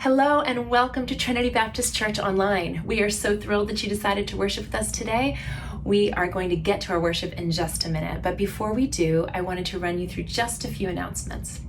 Hello and welcome to Trinity Baptist Church Online. We are so thrilled that you decided to worship with us today. We are going to get to our worship in just a minute, but before we do, I wanted to run you through just a few announcements.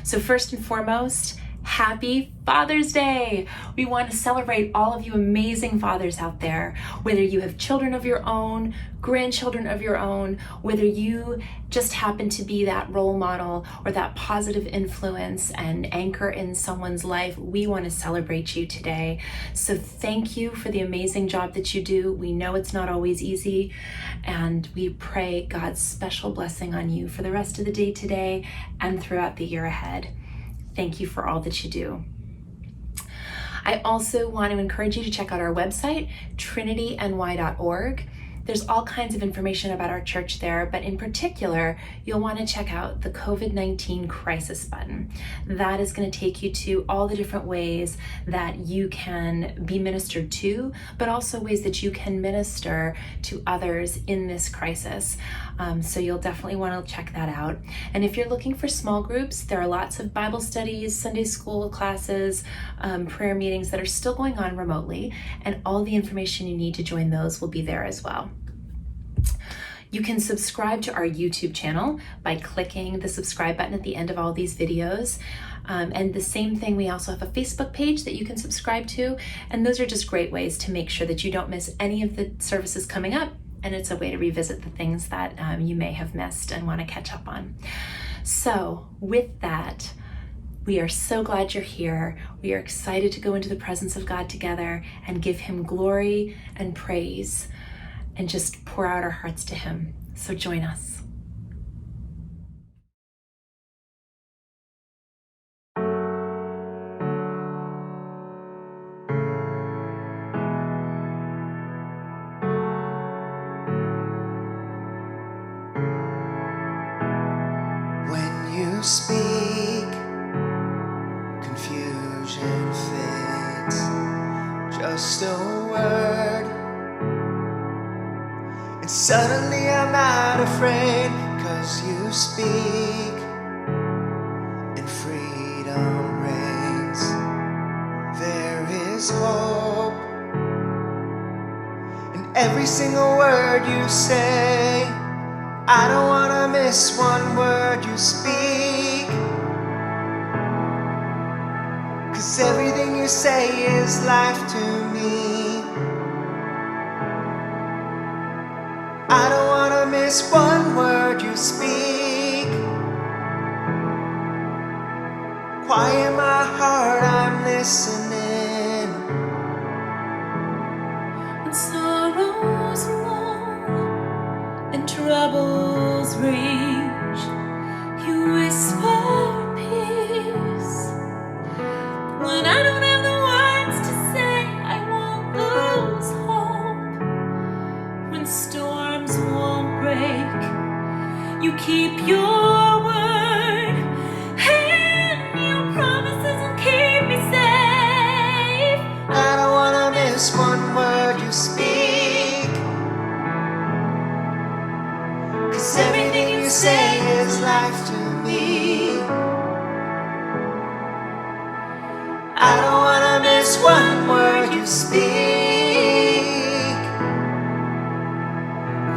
So first and foremost, Happy Father's Day! We want to celebrate all of you amazing fathers out there, whether you have children of your own, grandchildren of your own, whether you just happen to be that role model or that positive influence and anchor in someone's life. We want to celebrate you today. So thank you for the amazing job that you do. We know it's not always easy, and we pray God's special blessing on you for the rest of the day today and throughout the year ahead. Thank you for all that you do. I also want to encourage you to check out our website, trinityny.org. There's all kinds of information about our church there, but in particular, you'll want to check out the COVID-19 crisis button. That is going to take you to all the different ways that you can be ministered to, but also ways that you can minister to others in this crisis. So you'll definitely want to check that out. And if you're looking for small groups, there are lots of Bible studies, Sunday school classes, prayer meetings that are still going on remotely, and all the information you need to join those will be there as well. You can subscribe to our YouTube channel by clicking the subscribe button at the end of all these videos. And the same thing, we also have a Facebook page that you can subscribe to. And those are just great ways to make sure that you don't miss any of the services coming up. And it's a way to revisit the things that you may have missed and want to catch up on. So with that, we are so glad you're here. We are excited to go into the presence of God together and give Him glory and praise and just pour out our hearts to Him. So join us. When you speak, confusion fades. Just a word, and suddenly I'm not afraid, 'cause you speak and freedom reigns. There is hope in every single word you say. I don't wanna miss one word you speak, 'cause everything you say is life to me. I don't wanna miss one word you speak. Quiet my heart, I'm listening. When sorrows roll and troubles rage, you whisper peace. When I don't have the words to say, I won't lose hope. When storms won't break, you keep your word, and your promises will keep me safe. I don't wanna miss one word you speak, 'cause everything you say is life to me. I don't wanna miss one word you speak.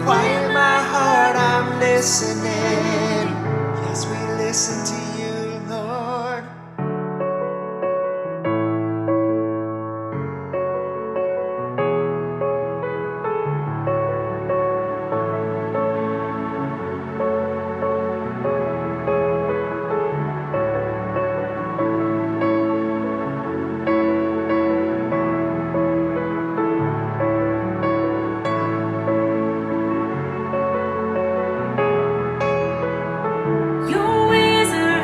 Quiet my heart, I'm listening. Yes, we listen to you, Lord. Your ways are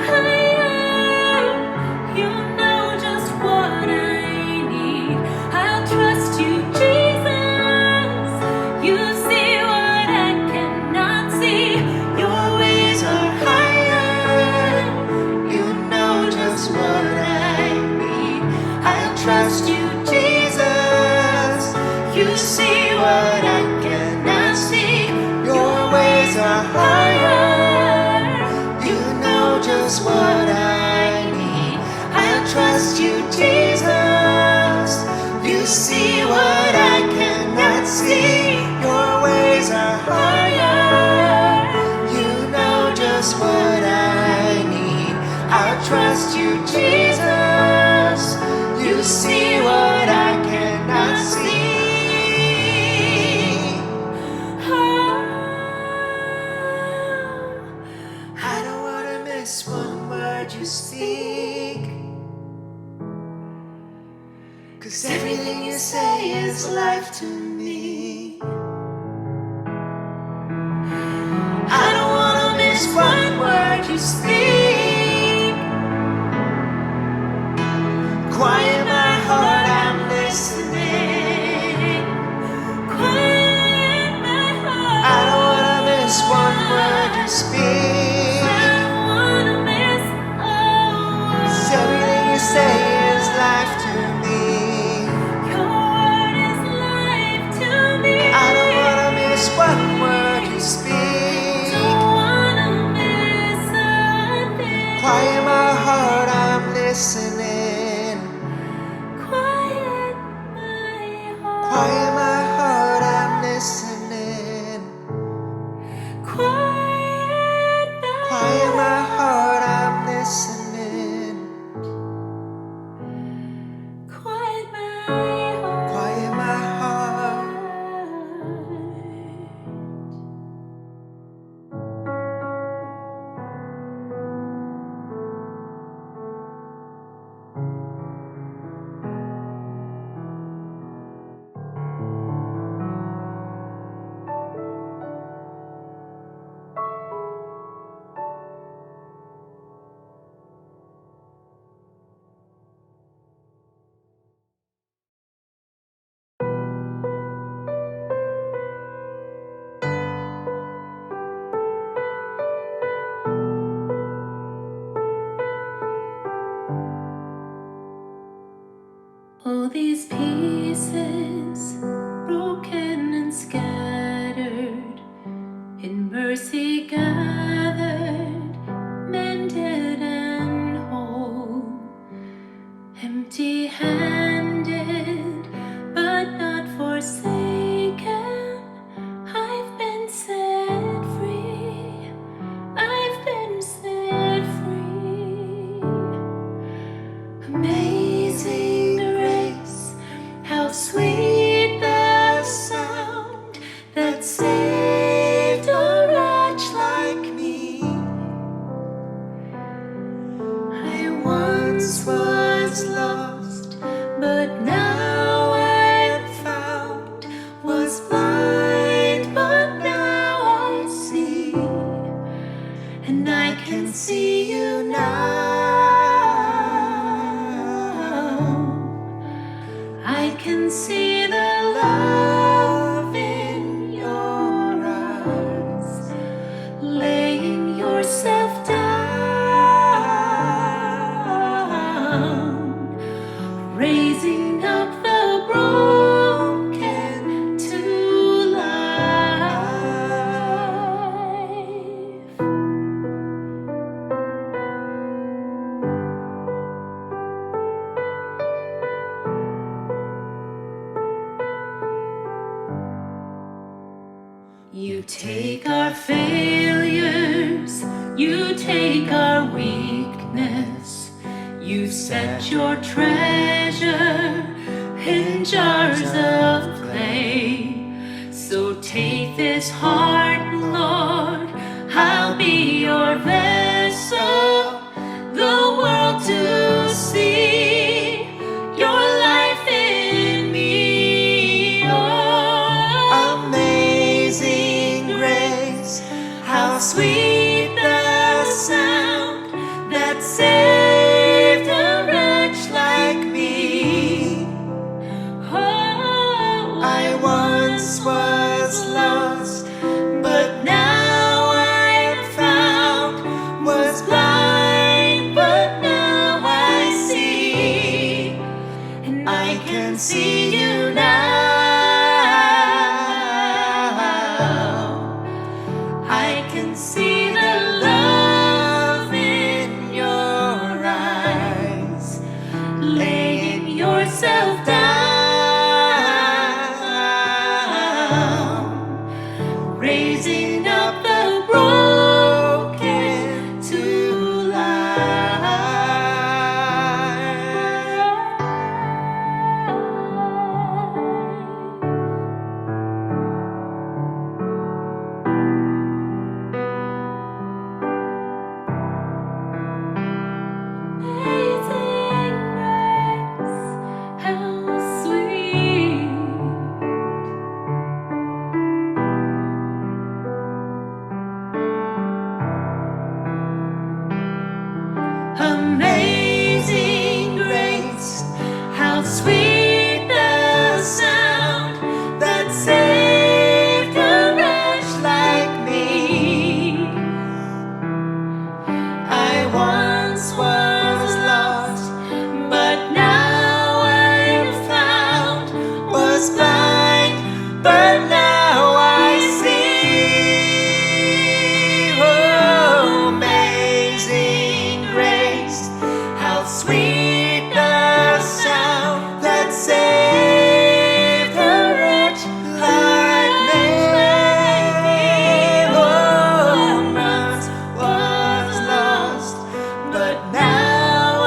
just what I need. I'll trust you, Jesus. trust you, Jesus. You see what I cannot see. I don't want to miss one word you speak, 'cause everything you say is life to me. I don't want to miss one word you speak. Quiet my heart, I'm listening. Quiet my heart. I don't want to miss one word you speak. I don't want to miss a word. 'Cause everything you say is life to me. Your word is life to me. I don't want to miss one word you speak. Don't want to miss a thing. Quiet my heart, I'm listening. Quiet my heart, I'm listening. Quiet my heart, I'm listening. Quiet my heart. All these pieces, broken and scattered, in mercy gathered, mended and whole, empty-handed, but not forsaken. I've been set free. I've been set free. Amazing grace, how sweet the sound that saved a wretch like me. I once was lost, but now I'm found. Was blind, but now I see, and I can see you now. I can see the love in your eyes, laying yourself down, raising up the broken to life. You take our failures, you take our weakness, you set your treasure in jars of clay. So take this heart, Lord, I'll be your vessel, the world to see your life in me. Oh, amazing grace, how sweet the sound that saved a wretch like me. Oh, I once was lost, but now I'm found. Was blind, but now I see, and I can see you now. I can see the love in your Amazing grace, how sweet the sound that saved a wretch like me. I once was lost, but now I am found, was blind, but now I see. Oh, amazing grace, how sweet the sound that saved a wretch like me. Oh, once was lost, but now I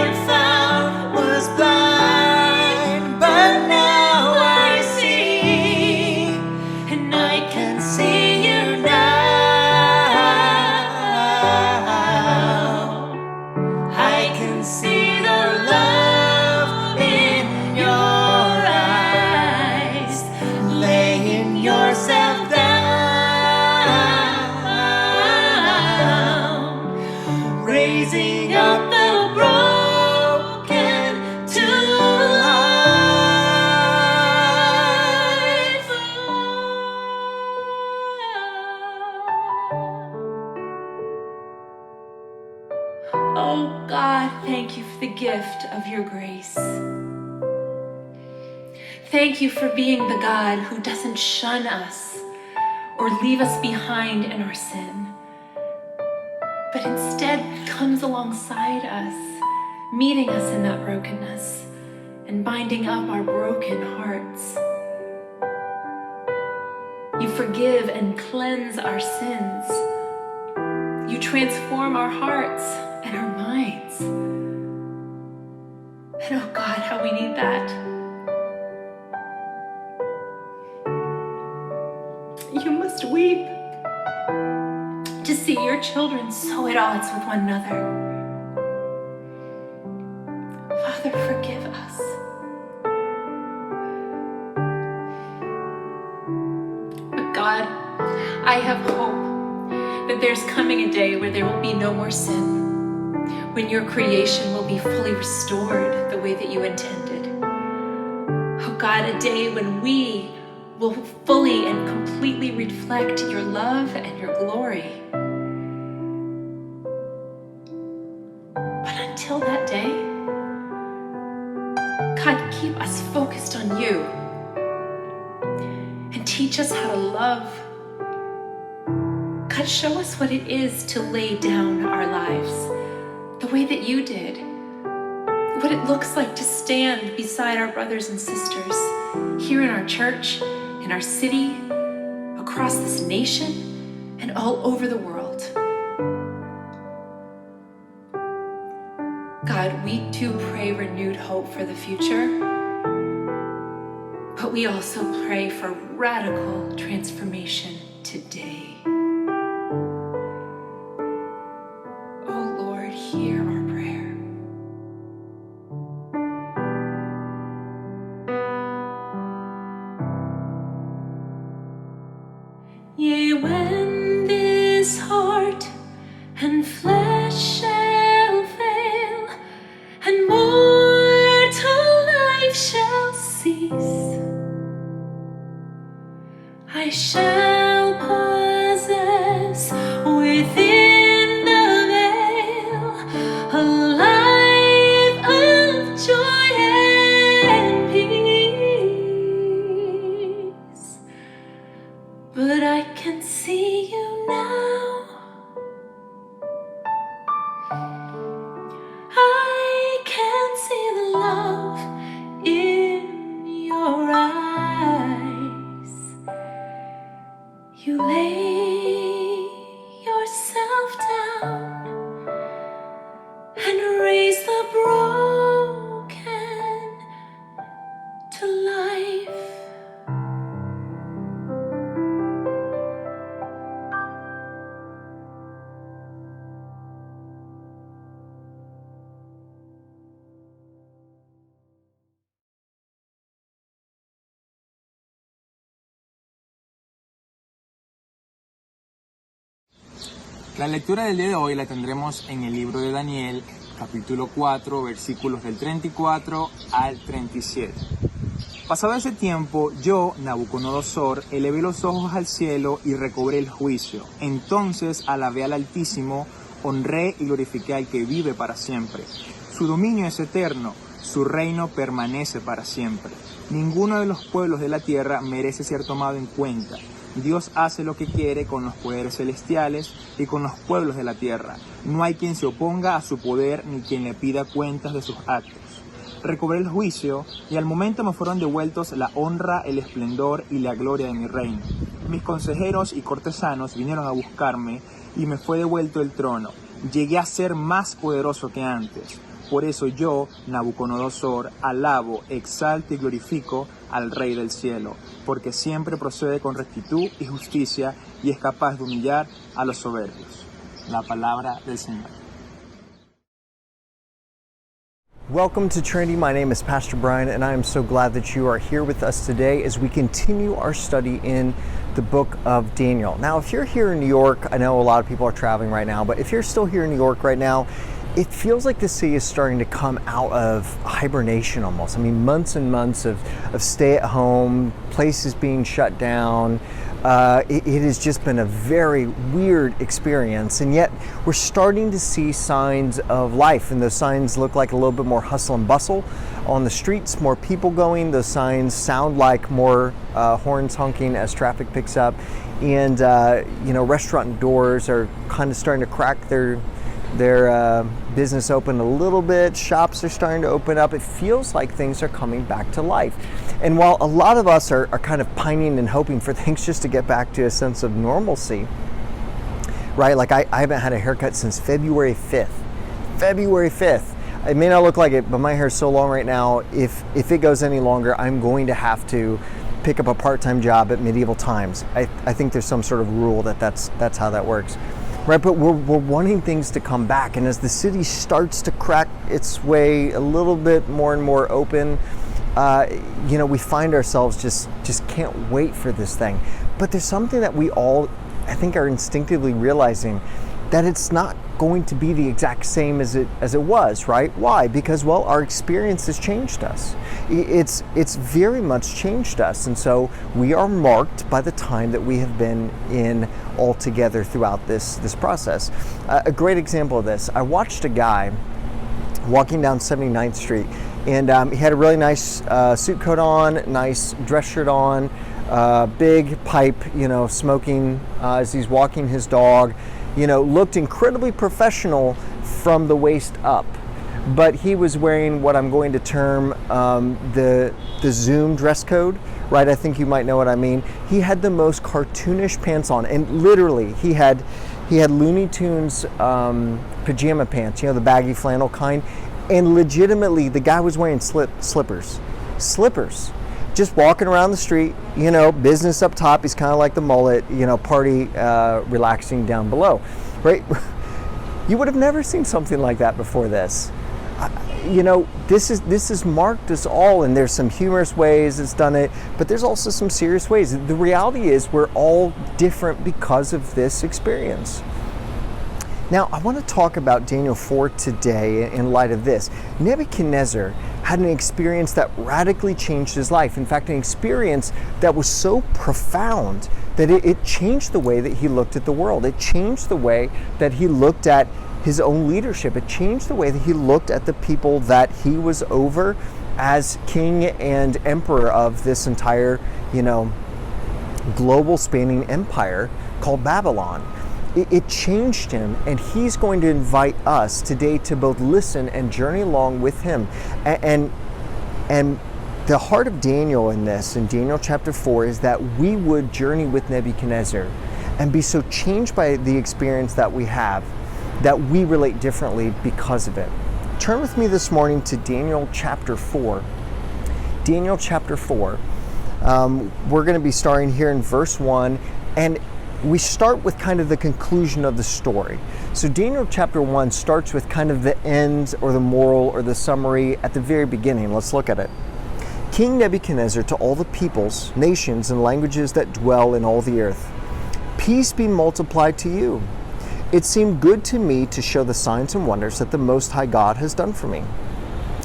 am found, was blind, but now I see, and I can see you now. I can see the love in your eyes, laying yourself down, raising up the broken to life. Oh God, thank you for the gift of your grace. Thank you for being the God who doesn't shun us or leave us behind in our sin, but instead comes alongside us, meeting us in that brokenness and binding up our broken hearts. You forgive and cleanse our sins. You transform our hearts and our minds. And oh God, how we need that. You must weep to see your children so at odds with one another. Father, forgive us. But God, I have hope that there's coming a day where there will be no more sin, when your creation will be fully restored the way that you intended. Oh God, a day when we will fully and completely reflect your love and your glory. But until that day, God, keep us focused on you and teach us how to love. God, show us what it is to lay down our lives the way that you did, what it looks like to stand beside our brothers and sisters here in our church, in our city, across this nation, and all over the world. God, we do pray renewed hope for the future, but we also pray for radical transformation today. Oh Lord, hear our prayer. Yea, when this heart and flesh shall fail, and mortal life shall cease, I shall possess within the veil La lectura del día de hoy la tendremos en el libro de Daniel, capítulo 4, versículos del 34 al 37. Pasado ese tiempo, yo, Nabucodonosor, elevé los ojos al cielo y recobré el juicio. Entonces alabé al Altísimo, honré y glorifiqué al que vive para siempre. Su dominio es eterno, su reino permanece para siempre. Ninguno de los pueblos de la tierra merece ser tomado en cuenta. Dios hace lo que quiere con los poderes celestiales y con los pueblos de la tierra. No hay quien se oponga a su poder ni quien le pida cuentas de sus actos. Recobré el juicio y al momento me fueron devueltos la honra, el esplendor y la gloria de mi reino. Mis consejeros y cortesanos vinieron a buscarme y me fue devuelto el trono. Llegué a ser más poderoso que antes. Por eso yo, Nabucodonosor, alabo, exalto y glorifico al Rey del cielo, porque siempre procede con rectitud y justicia y es capaz de humillar a los soberbios. La palabra del Señor. Welcome to Trinity. My name is Pastor Brian, and I am so glad that you are here with us today as we continue our study in the book of Daniel. Now, if you're here in New York, I know a lot of people are traveling right now, but if you're still here in New York right now, it feels like the city is starting to come out of hibernation almost. I mean, months and months of stay at home, places being shut down. It has just been a very weird experience, and yet we're starting to see signs of life, and those signs look like a little bit more hustle and bustle on the streets, more people going. Those signs sound like more horns honking as traffic picks up, and restaurant doors are kind of starting to crack their business open a little bit. Shops are starting to open up. It feels like things are coming back to life. And while a lot of us are kind of pining and hoping for things just to get back to a sense of normalcy, right? Like I haven't had a haircut since February 5th. February 5th. It may not look like it, but my hair is so long right now, if it goes any longer, I'm going to have to pick up a part-time job at Medieval Times. I think there's some sort of rule that's how that works. Right, but we're wanting things to come back, and as the city starts to crack its way a little bit more and more open, we find ourselves just can't wait for this thing. But there's something that we all, I think, are instinctively realizing, that it's not going to be the exact same as it was, right? Why? Because, well, our experience has changed us. It's very much changed us, and so we are marked by the time that we have been in all together throughout this process. A great example of this, I watched a guy walking down 79th Street, and he had a really nice suit coat on, nice dress shirt on, big pipe, smoking as he's walking his dog. Looked incredibly professional from the waist up, but he was wearing what I'm going to term the Zoom dress code, right? I think you might know what I mean. He had the most cartoonish pants on, and literally he had Looney Tunes pajama pants, the baggy flannel kind, and legitimately the guy was wearing slippers. Just walking around the street, business up top. He's kind of like the mullet, party relaxing down below, right? You would have never seen something like that before this. This has marked us all, and there's some humorous ways it's done it, but there's also some serious ways. The reality is we're all different because of this experience. Now, I want to talk about Daniel 4 today in light of this. Nebuchadnezzar had an experience that radically changed his life. In fact, an experience that was so profound that it changed the way that he looked at the world. It changed the way that he looked at his own leadership. It changed the way that he looked at the people that he was over as king and emperor of this entire, global spanning empire called Babylon. It changed him, and he's going to invite us today to both listen and journey along with him. And the heart of Daniel in this, in Daniel chapter 4, is that we would journey with Nebuchadnezzar and be so changed by the experience that we have that we relate differently because of it. Turn with me this morning to Daniel chapter 4. Daniel chapter 4. We're going to be starting here in verse 1, and we start with kind of the conclusion of the story. So Daniel chapter 1 starts with kind of the end or the moral or the summary at the very beginning. Let's look at it. King Nebuchadnezzar, to all the peoples, nations, and languages that dwell in all the earth, peace be multiplied to you. It seemed good to me to show the signs and wonders that the Most High God has done for me.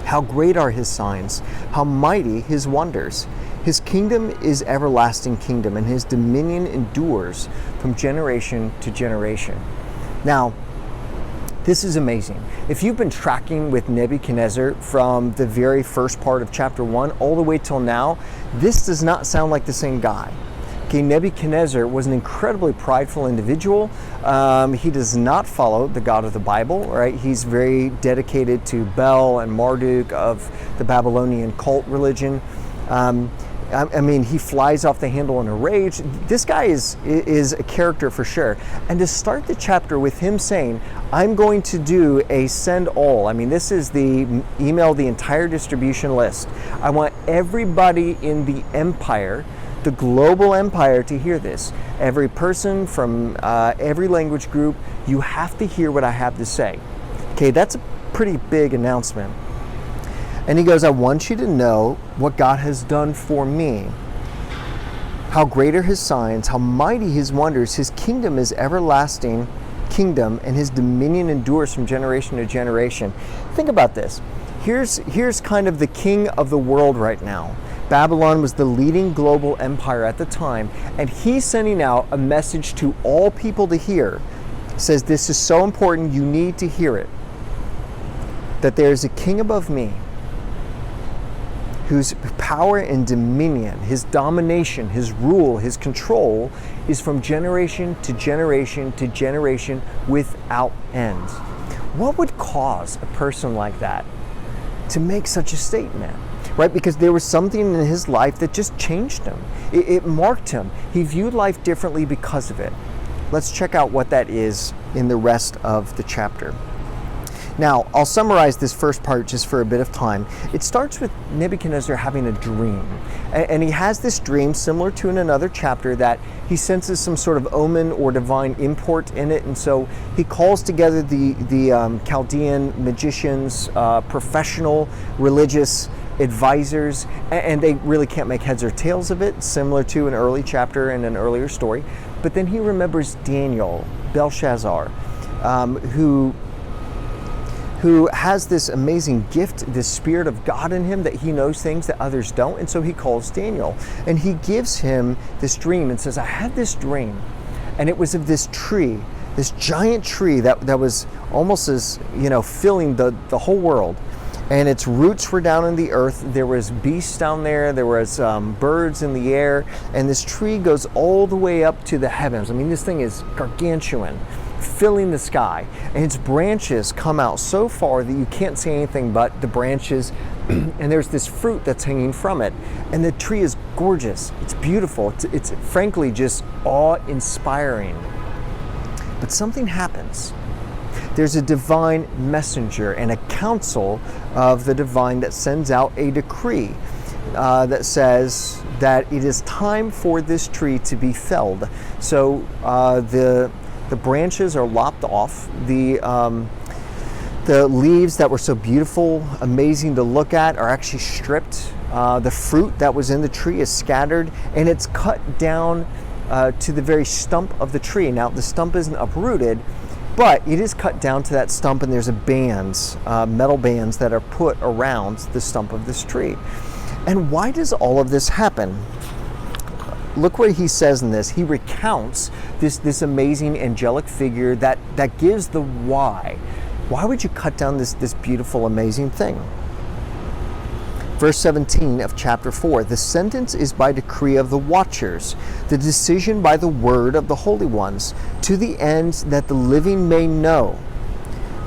How great are his signs, how mighty his wonders. His kingdom is everlasting kingdom, and his dominion endures from generation to generation. Now, this is amazing. If you've been tracking with Nebuchadnezzar from the very first part of chapter 1 all the way till now, this does not sound like the same guy. Okay, Nebuchadnezzar was an incredibly prideful individual. He does not follow the God of the Bible, right? He's very dedicated to Bel and Marduk of the Babylonian cult religion. I mean, he flies off the handle in a rage. This guy is a character for sure. And to start the chapter with him saying, I'm going to do a send all. I mean, this is the email, the entire distribution list. I want everybody in the empire, the global empire, to hear this. Every person from every language group, you have to hear what I have to say. Okay, that's a pretty big announcement. And he goes, I want you to know what God has done for me. How great are his signs, how mighty his wonders. His kingdom is everlasting kingdom, and his dominion endures from generation to generation. Think about this. Here's kind of the king of the world right now. Babylon was the leading global empire at the time, and he's sending out a message to all people to hear. He says, this is so important, you need to hear it. That there is a king above me, whose power and dominion, his domination, his rule, his control is from generation to generation to generation without end. What would cause a person like that to make such a statement? Right? Because there was something in his life that just changed him. It marked him. He viewed life differently because of it. Let's check out what that is in the rest of the chapter. Now, I'll summarize this first part just for a bit of time. It starts with Nebuchadnezzar having a dream. And he has this dream similar to in another chapter that he senses some sort of omen or divine import in it. And so he calls together the Chaldean magicians, professional religious advisors, and they really can't make heads or tails of it, similar to an early chapter in an earlier story. But then he remembers Daniel, Belshazzar, who has this amazing gift, this spirit of God in him, that he knows things that others don't. And so he calls Daniel and he gives him this dream and says, I had this dream, and it was of this tree, this giant tree that was almost as, filling the whole world. And its roots were down in the earth. There was beasts down there. There was birds in the air. And this tree goes all the way up to the heavens. I mean, this thing is gargantuan, filling the sky. And its branches come out so far that you can't see anything but the branches. And there's this fruit that's hanging from it. And the tree is gorgeous. It's beautiful. It's frankly just awe-inspiring. But something happens. There's a divine messenger and a counsel of the divine that sends out a decree that says that it is time for this tree to be felled. So the branches are lopped off. The leaves that were so beautiful, amazing to look at, are actually stripped. The fruit that was in the tree is scattered, and it's cut down to the very stump of the tree. Now, the stump isn't uprooted, but it is cut down to that stump, and there's metal bands that are put around the stump of this tree. And why does all of this happen? Look what he says in this. He recounts this amazing angelic figure that gives the why. Why would you cut down this beautiful, amazing thing? Verse 17 of chapter 4, the sentence is by decree of the watchers, the decision by the word of the holy ones, to the end that the living may know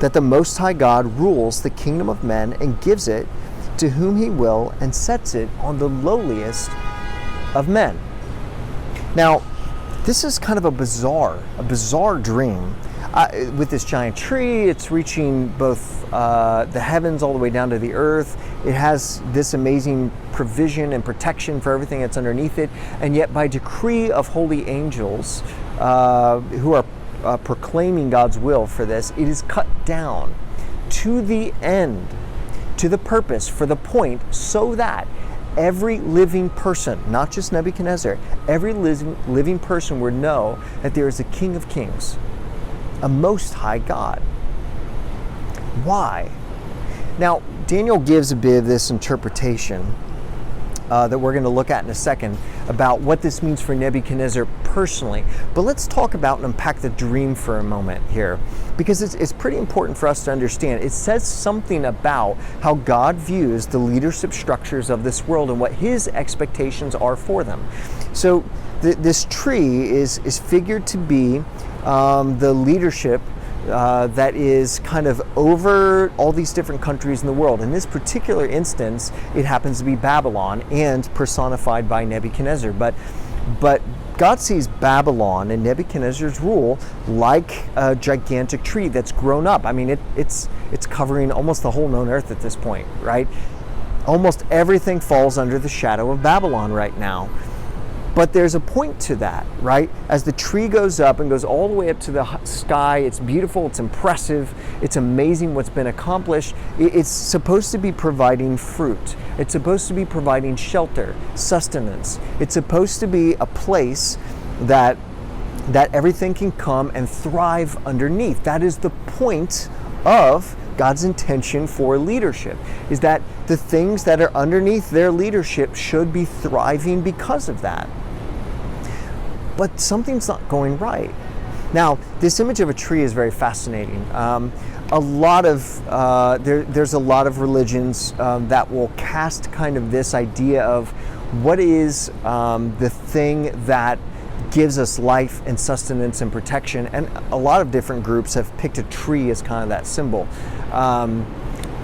that the Most High God rules the kingdom of men and gives it to whom he will and sets it on the lowliest of men. Now, this is kind of a bizarre dream. With this giant tree, it's reaching both the heavens all the way down to the earth. It has this amazing provision and protection for everything that's underneath it. And yet by decree of holy angels who are proclaiming God's will for this, it is cut down to the end, to the purpose, for the point, so that every living person, not just Nebuchadnezzar, every living person would know that there is a King of Kings a most high God. Why? Now, Daniel gives a bit of this interpretation that we're going to look at in a second about what this means for Nebuchadnezzar personally. But let's talk about and unpack the dream for a moment here, because it's pretty important for us to understand. It says something about how God views the leadership structures of this world and what his expectations are for them. So this tree is figured to be the leadership that is kind of over all these different countries in the world. In this particular instance, it happens to be Babylon and personified by Nebuchadnezzar. But God sees Babylon and Nebuchadnezzar's rule like a gigantic tree that's grown up. I mean, it's covering almost the whole known earth at this point, right? Almost everything falls under the shadow of Babylon right now. But there's a point to that, right? As the tree goes up and goes all the way up to the sky, it's beautiful, it's impressive, it's amazing what's been accomplished. It's supposed to be providing fruit. It's supposed to be providing shelter, sustenance. It's supposed to be a place that everything can come and thrive underneath. That is the point of God's intention for leadership, is that the things that are underneath their leadership should be thriving because of that. But something's not going right. Now, this image of a tree is very fascinating. There's a lot of religions that will cast kind of this idea of what is the thing that gives us life and sustenance and protection, and a lot of different groups have picked a tree as kind of that symbol.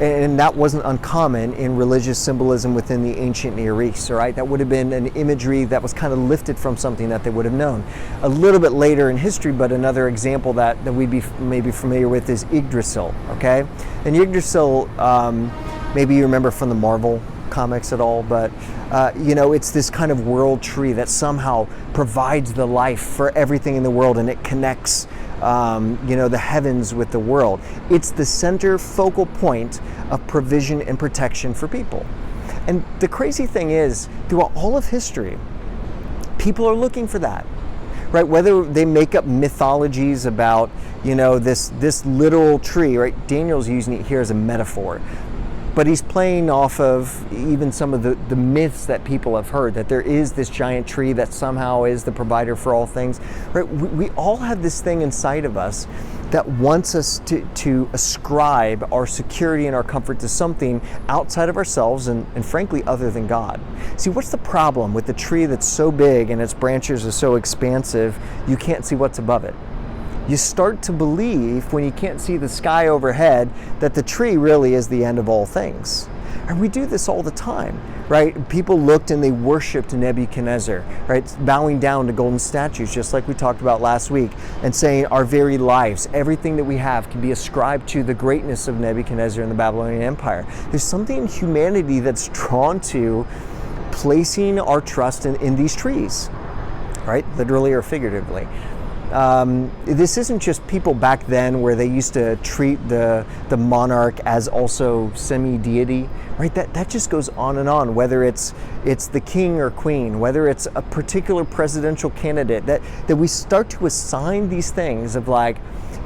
And that wasn't uncommon in religious symbolism within the ancient Near East, right? That would have been an imagery that was kind of lifted from something that they would have known. A little bit later in history, but another example that we'd be maybe familiar with is Yggdrasil, okay? And Yggdrasil, maybe you remember from the Marvel comics at all, but it's this kind of world tree that somehow provides the life for everything in the world, and it connects the heavens with the world. It's the center focal point of provision and protection for people. And the crazy thing is, throughout all of history, people are looking for that, right? Whether they make up mythologies about, this literal tree, right? Daniel's using it here as a metaphor. But he's playing off of even some of the myths that people have heard, that there is this giant tree that somehow is the provider for all things. Right? We all have this thing inside of us that wants us to ascribe our security and our comfort to something outside of ourselves and frankly other than God. See, what's the problem with the tree that's so big and its branches are so expansive you can't see what's above it? You start to believe, when you can't see the sky overhead, that the tree really is the end of all things. And we do this all the time, right? People looked and they worshipped Nebuchadnezzar, right? Bowing down to golden statues, just like we talked about last week, and saying our very lives, everything that we have, can be ascribed to the greatness of Nebuchadnezzar and the Babylonian Empire. There's something in humanity that's drawn to placing our trust in these trees, right? Literally or figuratively. This isn't just people back then where they used to treat the monarch as also semi-deity, right? That just goes on and on, whether it's the king or queen, whether it's a particular presidential candidate, that we start to assign these things of like,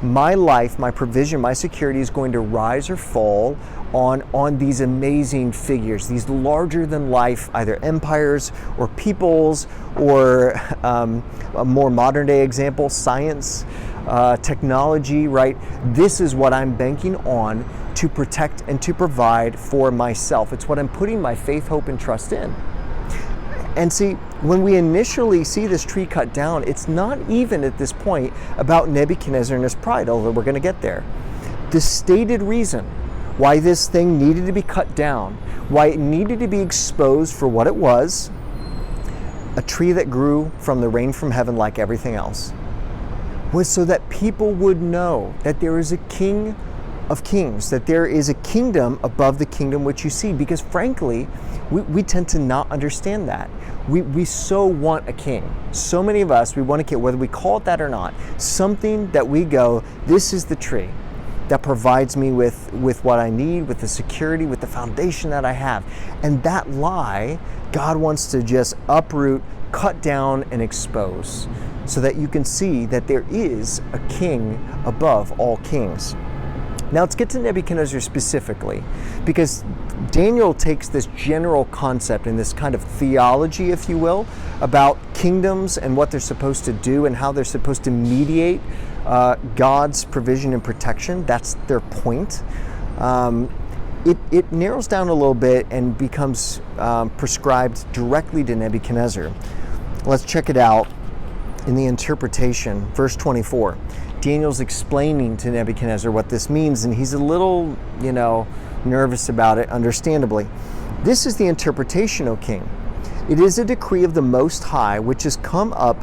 my life, my provision, my security is going to rise or fall on these amazing figures, these larger than life, either empires or peoples, or a more modern day example, science, technology, right? This is what I'm banking on to protect and to provide for myself. It's what I'm putting my faith, hope, and trust in. And see, when we initially see this tree cut down, it's not even at this point about Nebuchadnezzar and his pride, although we're going to get there. The stated reason why this thing needed to be cut down, why it needed to be exposed for what it was, a tree that grew from the rain from heaven like everything else, was so that people would know that there is a King of Kings, that there is a kingdom above the kingdom which you see. Because frankly, we tend to not understand that. We so want a king. So many of us, we want a king, whether we call it that or not, something that we go, this is the tree that provides me with what I need, with the security, with the foundation that I have. And that lie, God wants to just uproot, cut down, and expose. so that you can see that there is a king above all kings. Now let's get to Nebuchadnezzar specifically, because Daniel takes this general concept and this kind of theology, if you will, about kingdoms and what they're supposed to do and how they're supposed to mediate God's provision and protection. That's their point. It narrows down a little bit and becomes prescribed directly to Nebuchadnezzar. Let's check it out in the interpretation, verse 24. Daniel's explaining to Nebuchadnezzar what this means, and he's a little, nervous about it, understandably. This is the interpretation, O king. It is a decree of the Most High, which has come up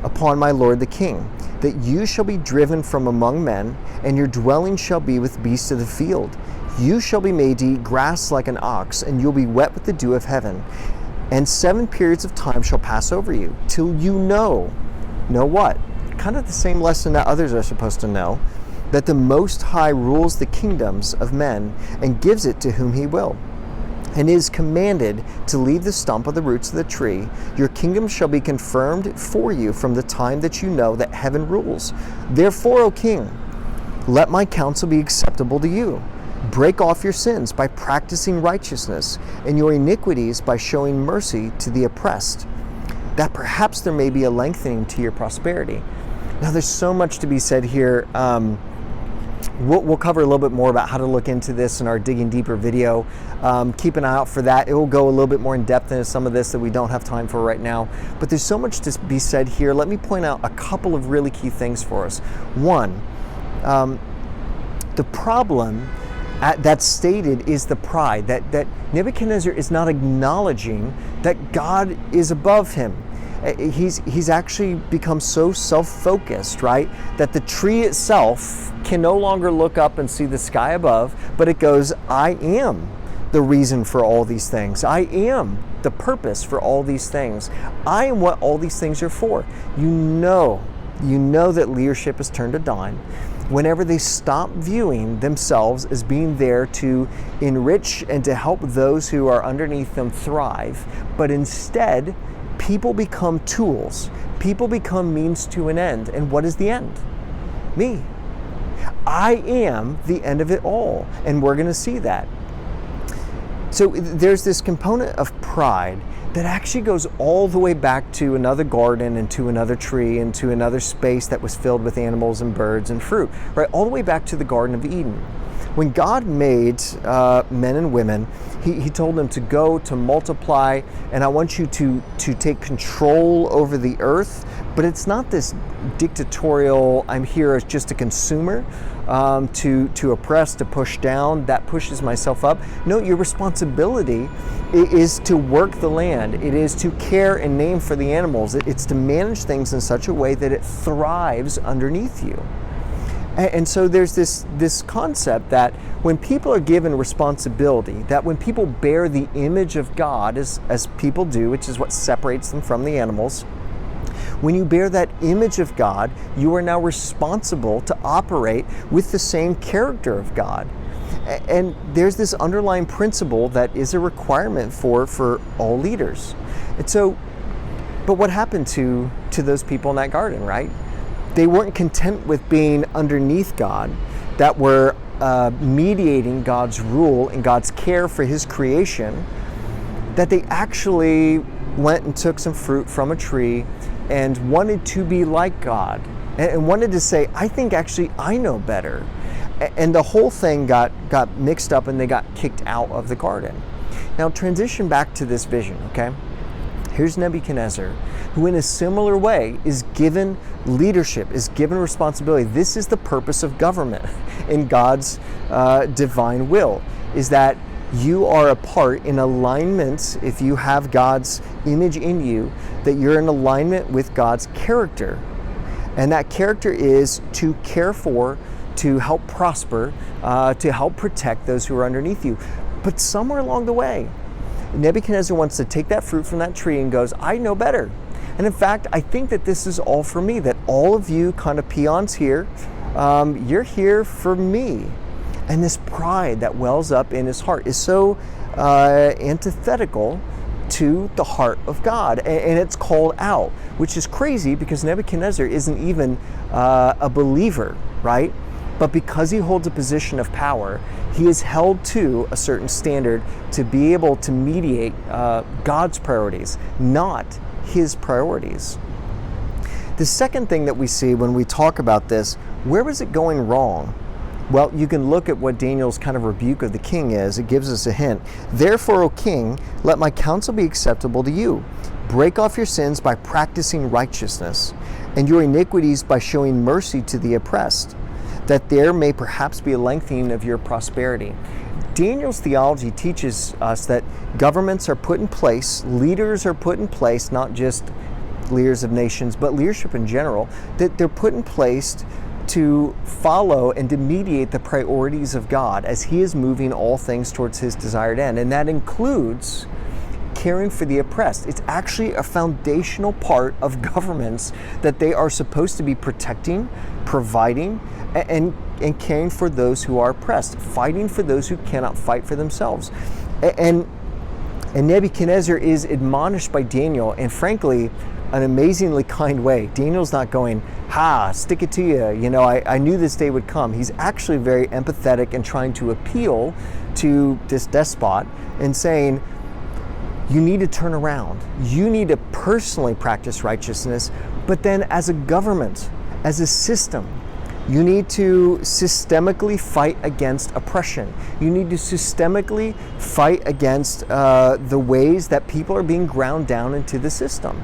upon my lord the king, that you shall be driven from among men, and your dwelling shall be with beasts of the field. You shall be made to eat grass like an ox, and you'll be wet with the dew of heaven. And 7 periods of time shall pass over you, till you know what? Kind of the same lesson that others are supposed to know, that the Most High rules the kingdoms of men and gives it to whom he will, and is commanded to leave the stump of the roots of the tree. Your kingdom shall be confirmed for you from the time that you know that heaven rules. Therefore, O king, let my counsel be acceptable to you. Break off your sins by practicing righteousness, and your iniquities by showing mercy to the oppressed, that perhaps there may be a lengthening to your prosperity. Now, there's so much to be said here. We'll cover a little bit more about how to look into this in our Digging Deeper video. Keep an eye out for that. It will go a little bit more in depth into some of this that we don't have time for right now. But there's so much to be said here. Let me point out a couple of really key things for us. One, the problem that's stated is the pride, that Nebuchadnezzar is not acknowledging that God is above him. He's actually become so self-focused, right, that the tree itself can no longer look up and see the sky above, but it goes, I am the reason for all these things. I am the purpose for all these things. I am what all these things are for. You know that leadership has turned a dime whenever they stop viewing themselves as being there to enrich and to help those who are underneath them thrive, but instead people become tools. People become means to an end. And what is the end? Me. I am the end of it all. And we're going to see that. So there's this component of pride that actually goes all the way back to another garden and to another tree and to another space that was filled with animals and birds and fruit, right? All the way back to the Garden of Eden. When God made men and women, he told them to go, to multiply, and I want you to take control over the earth. But it's not this dictatorial, I'm here as just a consumer, to oppress, to push down, that pushes myself up. No, your responsibility is to work the land. It is to care and name for the animals. It's to manage things in such a way that it thrives underneath you. And so there's this concept that when people are given responsibility, that when people bear the image of God, as people do, which is what separates them from the animals, when you bear that image of God, you are now responsible to operate with the same character of God. And there's this underlying principle that is a requirement for all leaders. And so, but what happened to those people in that garden, right? They weren't content with being underneath God, that were mediating God's rule and God's care for his creation, that they actually went and took some fruit from a tree and wanted to be like God and wanted to say, I think actually I know better. And the whole thing got mixed up and they got kicked out of the garden. Now transition back to this vision, okay? Here's Nebuchadnezzar, who in a similar way is given leadership, is given responsibility. This is the purpose of government in God's divine will, is that you are a part in alignment, if you have God's image in you, that you're in alignment with God's character. And that character is to care for, to help prosper, to help protect those who are underneath you. But somewhere along the way, Nebuchadnezzar wants to take that fruit from that tree and goes, I know better. And in fact, I think that this is all for me, that all of you kind of peons here, you're here for me. And this pride that wells up in his heart is so antithetical to the heart of God, and it's called out, which is crazy because Nebuchadnezzar isn't even a believer, right? But because he holds a position of power, he is held to a certain standard to be able to mediate God's priorities, not his priorities. The second thing that we see when we talk about this, where was it going wrong? Well, you can look at what Daniel's kind of rebuke of the king is. It gives us a hint. Therefore, O king, let my counsel be acceptable to you. Break off your sins by practicing righteousness, and your iniquities by showing mercy to the oppressed, that there may perhaps be a lengthening of your prosperity. Daniel's theology teaches us that governments are put in place, leaders are put in place, not just leaders of nations, but leadership in general, that they're put in place to follow and to mediate the priorities of God as he is moving all things towards his desired end. And that includes caring for the oppressed. It's actually a foundational part of governments that they are supposed to be protecting, providing, and caring for those who are oppressed, fighting for those who cannot fight for themselves. And Nebuchadnezzar is admonished by Daniel, and frankly, an amazingly kind way. Daniel's not going, stick it to you, I knew this day would come. He's actually very empathetic and trying to appeal to this despot and saying, you need to turn around. You need to personally practice righteousness, but then as a government, as a system, you need to systemically fight against oppression. You need to systemically fight against the ways that people are being ground down into the system,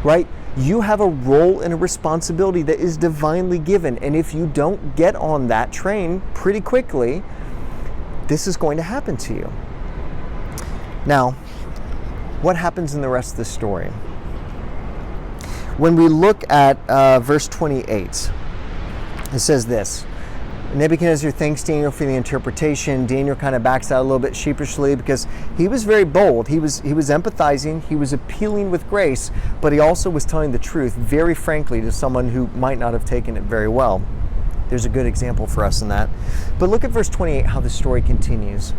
right? You have a role and a responsibility that is divinely given. And if you don't get on that train pretty quickly, this is going to happen to you. Now, what happens in the rest of the story? When we look at verse 28, it says this: Nebuchadnezzar thanks Daniel for the interpretation. Daniel kind of backs out a little bit sheepishly because he was very bold. He was empathizing. He was appealing with grace, but he also was telling the truth very frankly to someone who might not have taken it very well. There's a good example for us in that. But look at verse 28, how the story continues.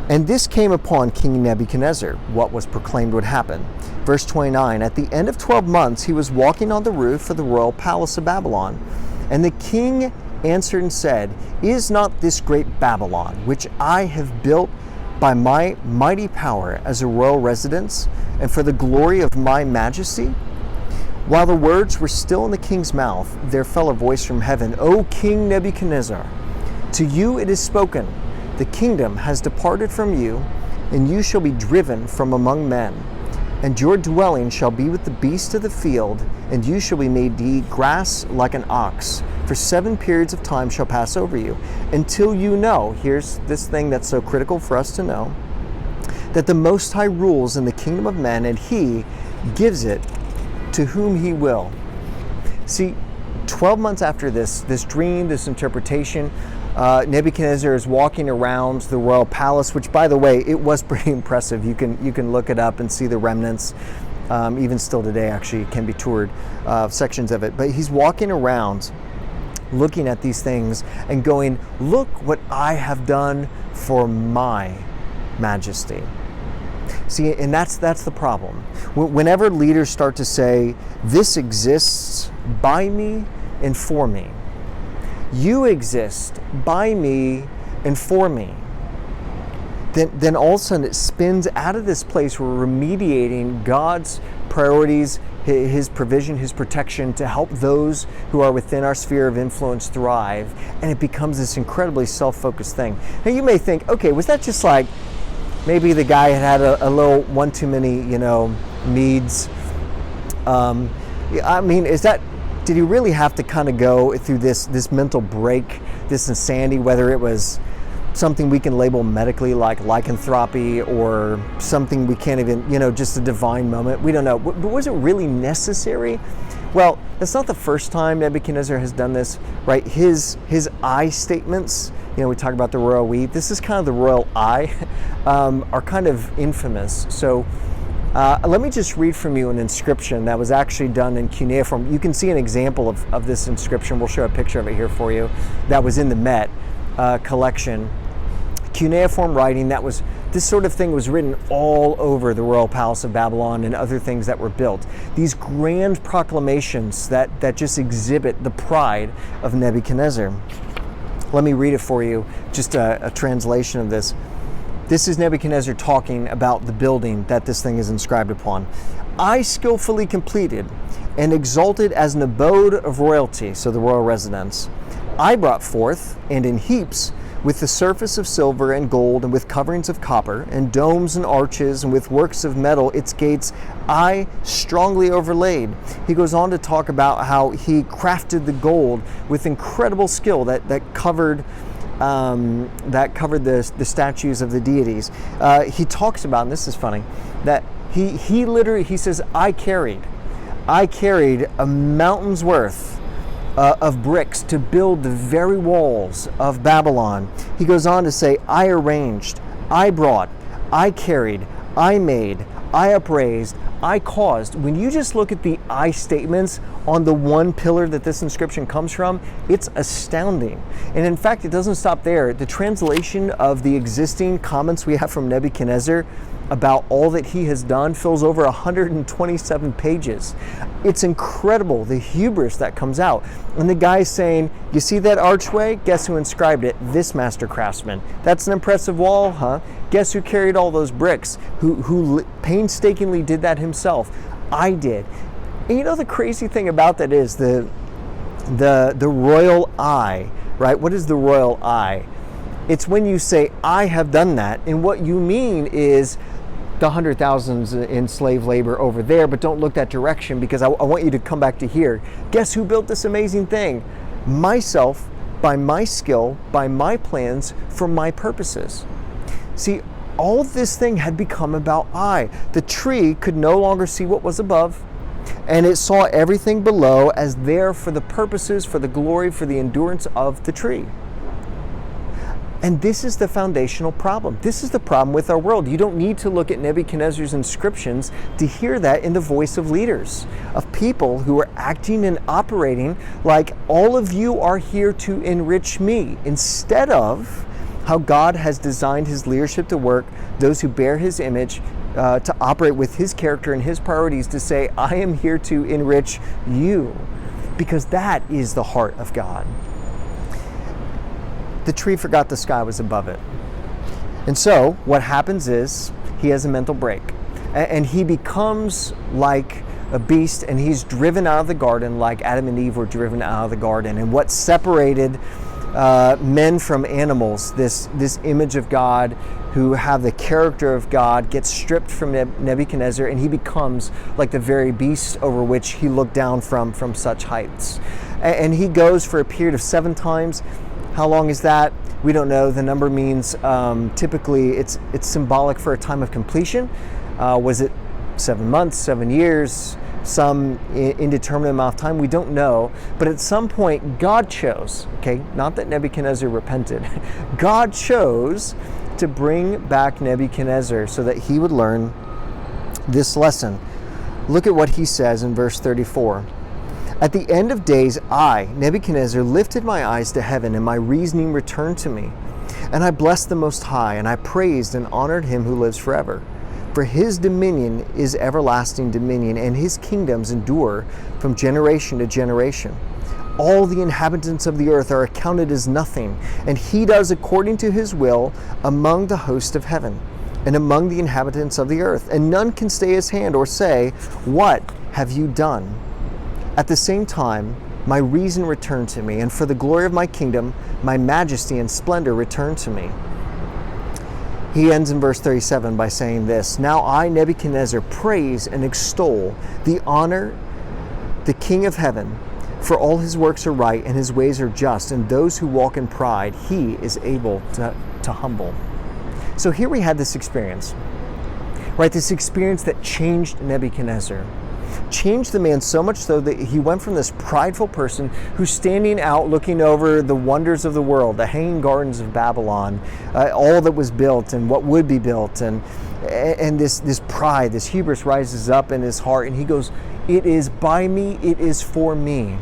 And this came upon King Nebuchadnezzar, what was proclaimed would happen. Verse 29, at the end of 12 months, he was walking on the roof of the royal palace of Babylon. And the king answered and said, is not this great Babylon, which I have built by my mighty power as a royal residence, and for the glory of my majesty? While the words were still in the king's mouth, there fell a voice from heaven, O King Nebuchadnezzar, to you it is spoken, the kingdom has departed from you, and you shall be driven from among men. And your dwelling shall be with the beasts of the field, and you shall be made to eat grass like an ox. For 7 periods of time shall pass over you, until you know, here's this thing that's so critical for us to know, that the Most High rules in the kingdom of men, and he gives it to whom he will. See, 12 months after this dream, this interpretation, Nebuchadnezzar is walking around the royal palace, which, by the way, it was pretty impressive. You can look it up and see the remnants. Even still today, actually, it can be toured, sections of it. But he's walking around looking at these things and going, look what I have done for my majesty. See, and that's the problem. Whenever leaders start to say, this exists by me and for me, you exist by me and for me, then all of a sudden it spins out of this place where we're remediating God's priorities, his provision, his protection to help those who are within our sphere of influence thrive, and it becomes this incredibly self-focused thing. Now you may think, okay, was that just like maybe the guy had a little one too many, meads? I mean, did he really have to kind of go through this mental break, this insanity, whether it was something we can label medically like lycanthropy or something we can't even, just a divine moment? We don't know. But was it really necessary? Well, that's not the first time Nebuchadnezzar has done this, right? His I statements, we talk about the royal we. This is kind of the royal I, are kind of infamous. So let me just read from you an inscription that was actually done in cuneiform. You can see an example of this inscription. We'll show a picture of it here for you. That was in the Met collection. Cuneiform writing that was This sort of thing was written all over the royal palace of Babylon and other things that were built. These grand proclamations that just exhibit the pride of Nebuchadnezzar. Let me read it for you, just a translation of this. This is Nebuchadnezzar talking about the building that this thing is inscribed upon. I skillfully completed and exalted as an abode of royalty, so the royal residence. I brought forth, and in heaps, with the surface of silver and gold, and with coverings of copper, and domes and arches, and with works of metal, its gates I strongly overlaid. He goes on to talk about how he crafted the gold with incredible skill that covered the statues of the deities. He talks about, and this is funny, that he literally says, I carried a mountain's worth of bricks to build the very walls of Babylon. He goes on to say, I arranged, I brought, I carried, I made, I upraised, I caused. When you just look at the I statements on the one pillar that this inscription comes from, it's astounding. And in fact, it doesn't stop there. The translation of the existing comments we have from Nebuchadnezzar about all that he has done fills over 127 pages. It's incredible, the hubris that comes out. And the guy's saying, you see that archway? Guess who inscribed it? This master craftsman. That's an impressive wall, huh? Guess who carried all those bricks? Who painstakingly did that himself? I did. And you know the crazy thing about that is the royal I, right? What is the royal I? It's when you say, I have done that, and what you mean is the 100,000s in slave labor over there, but don't look that direction because I want you to come back to here. Guess who built this amazing thing? Myself, by my skill, by my plans, for my purposes. See, all this thing had become about I. The tree could no longer see what was above, and it saw everything below as there for the purposes, for the glory, for the endurance of the tree. And this is the foundational problem. This is the problem with our world. You don't need to look at Nebuchadnezzar's inscriptions to hear that in the voice of leaders, of people who are acting and operating like all of you are here to enrich me, instead of how God has designed his leadership to work, those who bear his image, to operate with his character and his priorities, to say, I am here to enrich you, because that is the heart of God. The tree forgot the sky was above it. And so what happens is he has a mental break, and he becomes like a beast, and he's driven out of the garden like Adam and Eve were driven out of the garden. And what separated men from animals, this image of God who have the character of God, gets stripped from Nebuchadnezzar, and he becomes like the very beast over which he looked down from such heights. And he goes for a period of 7 times. How long is that? We don't know. The number means typically it's symbolic for a time of completion. Was it 7 months, 7 years, some indeterminate amount of time? We don't know. But at some point, God chose, okay, not that Nebuchadnezzar repented, God chose to bring back Nebuchadnezzar so that he would learn this lesson. Look at what he says in verse 34. At the end of days, I, Nebuchadnezzar, lifted my eyes to heaven, and my reasoning returned to me. And I blessed the Most High, and I praised and honored him who lives forever. For his dominion is everlasting dominion, and his kingdoms endure from generation to generation. All the inhabitants of the earth are accounted as nothing, and he does according to his will among the host of heaven and among the inhabitants of the earth. And none can stay his hand or say, what have you done? At the same time, my reason returned to me, and for the glory of my kingdom, my majesty and splendor returned to me. He ends in verse 37 by saying this, Now I, Nebuchadnezzar, praise and extol the honor, the King of heaven, for all his works are right and his ways are just, and those who walk in pride, he is able to humble. So here we had this experience, right? This experience that changed Nebuchadnezzar. Changed the man so much so that he went from this prideful person who's standing out looking over the wonders of the world, the hanging gardens of Babylon, all that was built and what would be built, and this pride, this hubris rises up in his heart, and he goes, it is by me, it is for me.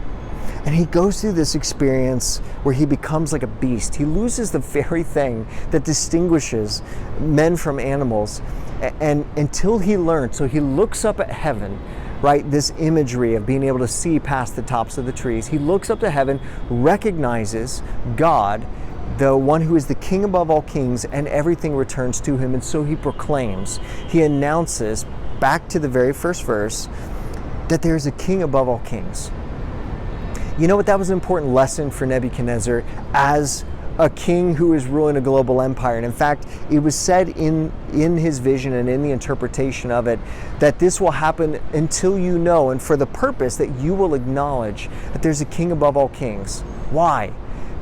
And he goes through this experience where he becomes like a beast. He loses the very thing that distinguishes men from animals, and until he learns. So he looks up at heaven, right? This imagery of being able to see past the tops of the trees. He looks up to heaven, recognizes God, the one who is the king above all kings, and everything returns to him. And so he proclaims, he announces, back to the very first verse, that there's a king above all kings. You know what? That was an important lesson for Nebuchadnezzar as a king who is ruling a global empire. And in fact, it was said in his vision and in the interpretation of it that this will happen until you know, and for the purpose that you will acknowledge that there's a king above all kings. Why?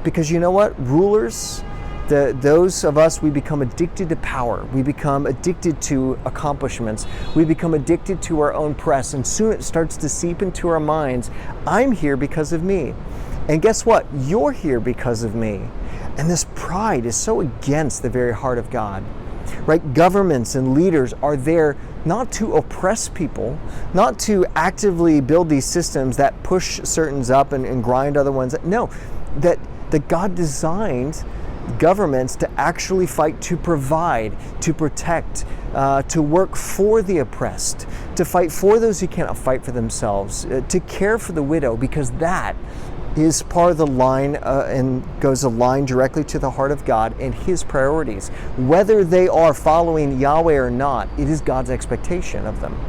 Because you know what? Rulers, those of us, we become addicted to power. We become addicted to accomplishments. We become addicted to our own press. And soon it starts to seep into our minds. I'm here because of me. And guess what? You're here because of me. And this pride is so against the very heart of God. Right? Governments and leaders are there not to oppress people, not to actively build these systems that push certain up and grind other ones. No, that God designed governments to actually fight to provide, to protect, to work for the oppressed, to fight for those who cannot fight for themselves, to care for the widow, because that is part of the line and goes a line directly to the heart of God and his priorities. Whether they are following Yahweh or not, it is God's expectation of them.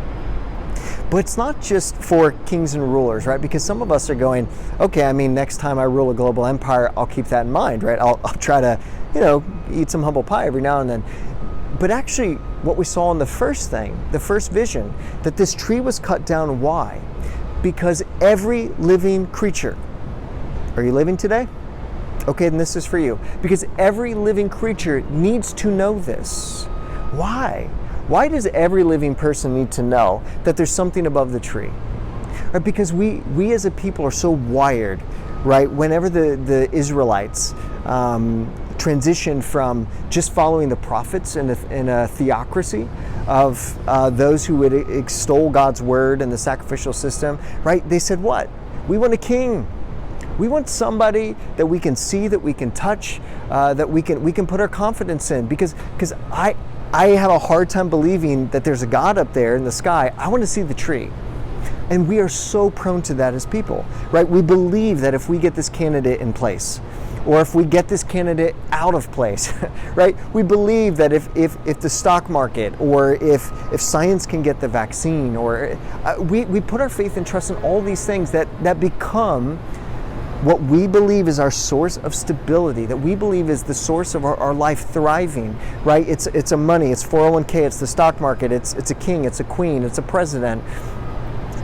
But it's not just for kings and rulers, right? Because some of us are going, okay, I mean, next time I rule a global empire, I'll keep that in mind, right? I'll try to, eat some humble pie every now and then. But actually, what we saw in the first vision, that this tree was cut down, why? Because every living creature, are you living today? Okay, then this is for you. Because every living creature needs to know this. Why? Why does every living person need to know that there's something above the tree? Right? Because we as a people are so wired, right? Whenever the Israelites transitioned from just following the prophets in a theocracy of those who would extol God's word and the sacrificial system, right? They said, what? We want a king. We want somebody that we can see, that we can touch, that we can put our confidence in. Because I have a hard time believing that there's a God up there in the sky. I want to see the tree. And we are so prone to that as people, right? We believe that if we get this candidate in place, or if we get this candidate out of place, right? We believe that if the stock market, or if science can get the vaccine, or we put our faith and trust in all these things that become what we believe is our source of stability, that we believe is the source of our life thriving, right? It's a money, it's 401k, it's the stock market, it's a king, it's a queen, it's a president,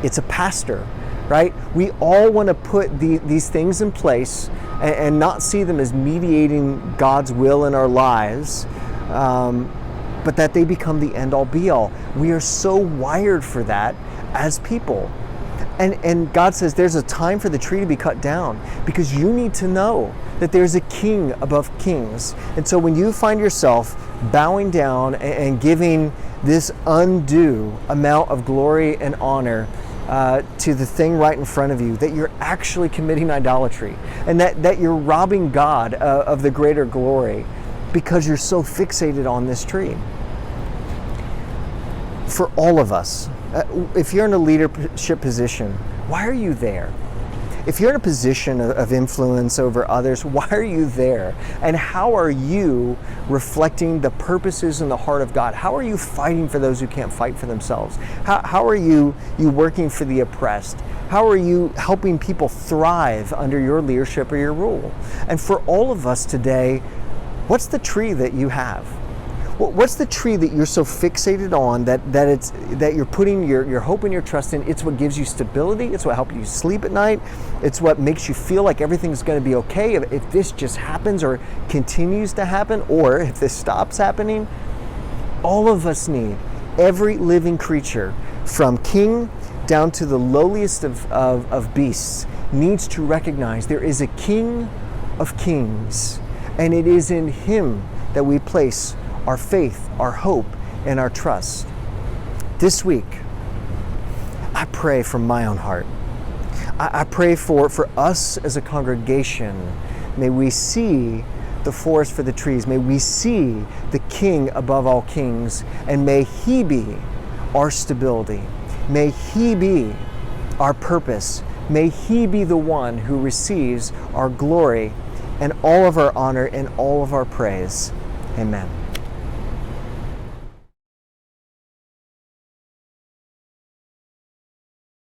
it's a pastor, right? We all want to put these things in place and not see them as mediating God's will in our lives, but that they become the end all be all. We are so wired for that as people. And God says there's a time for the tree to be cut down, because you need to know that there's a king above kings. And so when you find yourself bowing down and giving this undue amount of glory and honor to the thing right in front of you, that you're actually committing idolatry, and that you're robbing God of the greater glory because you're so fixated on this tree. For all of us, if you're in a leadership position, why are you there? If you're in a position of influence over others, why are you there? And how are you reflecting the purposes in the heart of God? How are you fighting for those who can't fight for themselves? How are you working for the oppressed? How are you helping people thrive under your leadership or your rule? And for all of us today, what's the tree that you have? What's the tree that you're so fixated on that you're putting your hope and your trust in? It's what gives you stability. It's what helps you sleep at night. It's what makes you feel like everything's going to be okay if this just happens or continues to happen, or if this stops happening. All of us need, every living creature, from king down to the lowliest of beasts, needs to recognize there is a King of kings, and it is in him that we place our faith, our hope, and our trust. This week, I pray from my own heart. I pray for us as a congregation. May we see the forest for the trees. May we see the King above all kings, and may He be our stability. May He be our purpose. May He be the one who receives our glory and all of our honor and all of our praise. Amen.